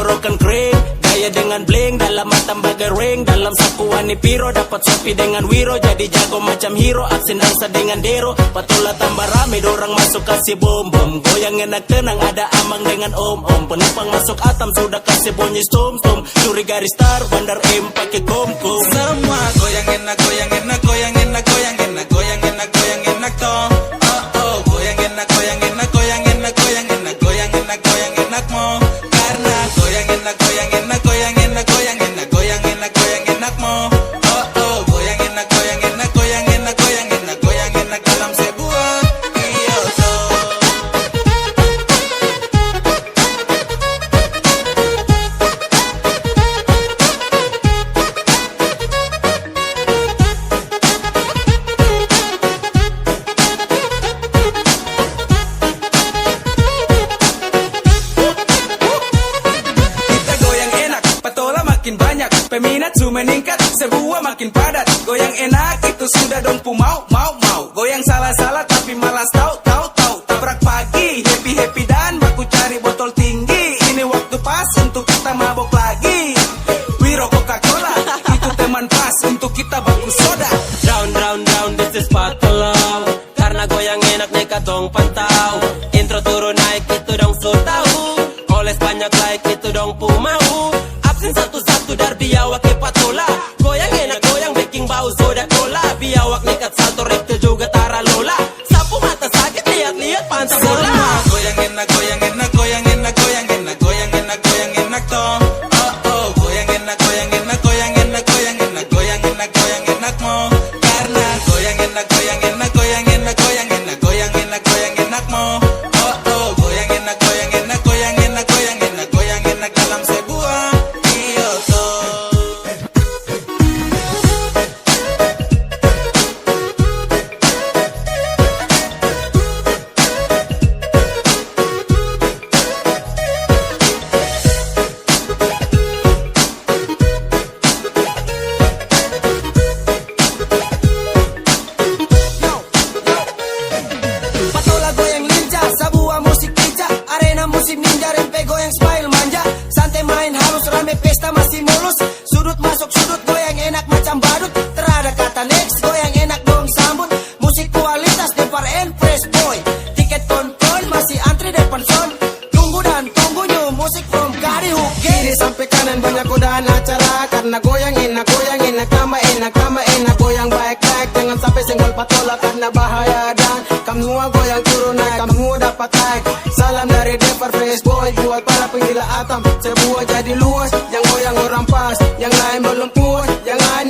tenggorokan kering. Gaya dengan bling, dalam mata bagai ring. Dalam sakuan ni piro, dapat sopi dengan wiro. Jadi jago macam hero, aksen dansa dengan dero. Patola tambah rame, dorang masuk kasih bom bom. Goyang enak tenang, ada amang dengan om. Penumpang masuk atam, sudah kasih bunyi stom. Curi garis star, bandar M pakai kom. Semua goyang enak, goyang enak, goyang enak, goyang enak, goyang enak, goyang enak toh. Oh, goyang enak, goyang enak, goyang enak, goyang enak, goyang enak, goyang enak mo. Karena goyang enak, goyang enak, goyang enak, goyang enak, goyang enak, goyang enak mo. Oh, goyang enak, goyang enak, goyang enak, goyang enak, goyang enak dalam sebuah video toh. Makin banyak, peminat su meningkat, sebuah makin padat. Goyang enak itu sudah dong pu mau. Goyang salah-salah tapi malas tahu. Tabrak pagi, happy dan baku cari botol tinggi. Ini waktu pas untuk kita mabok lagi. Wiro Coca-Cola, itu teman pas untuk kita baku soda. Down, this is Patolong. Karena goyang enak nekat dong pantau. Intro turun naik itu dong so tahu. Oles banyak like itu dong pu mau. Absen satu-satu dar biawak ke patola. Goyang enak, goyang bikin bau soda cola. Biawak nekat salto reptil juga tara lola. Sapu mata sakit lihat pantat bola. Goyang enak, goyang enak, goyang enak, goyang enak, goyang enak, goyang enak toh. Oh, goyang enak, goyang enak, goyang enak, goyang enak, goyang enak, goyang enak mo. Karena goyang enak, goyang enak, goyang enak, goyang enak, goyang enak, goyang enak mo. Oh, goyang enak, goyang enak, goyang enak, goyang enak, goyang enak dalam sebuah video toh. Patola goyang lincah, sebuah musik pincah. Arena musik ninja, rempe goyang smile manja. Santai main halus, rame pesta masih mulus. Sudut masuk sudut, goyang enak macam badut. Terada kata next, goyang enak dong sambut. Musik kualitas, Depar and Fresh Boy. Tiket kontrol, masih antri depan son. Tunggu dan tunggu new musik from Gary Hook. Kiri sampai kanan banyak godaan acara. Karena goyang enak, tambah enak. Goyang baik-baik, jangan sampai senggol patola karena bahaya. Dan kamu goyang turun naik, kamu dapat naik. Salam dari Depar Fresh Boy, buat para penggila atam. Sebuah jadi luas, yang goyang orang pas, yang lain belum puas, yang lain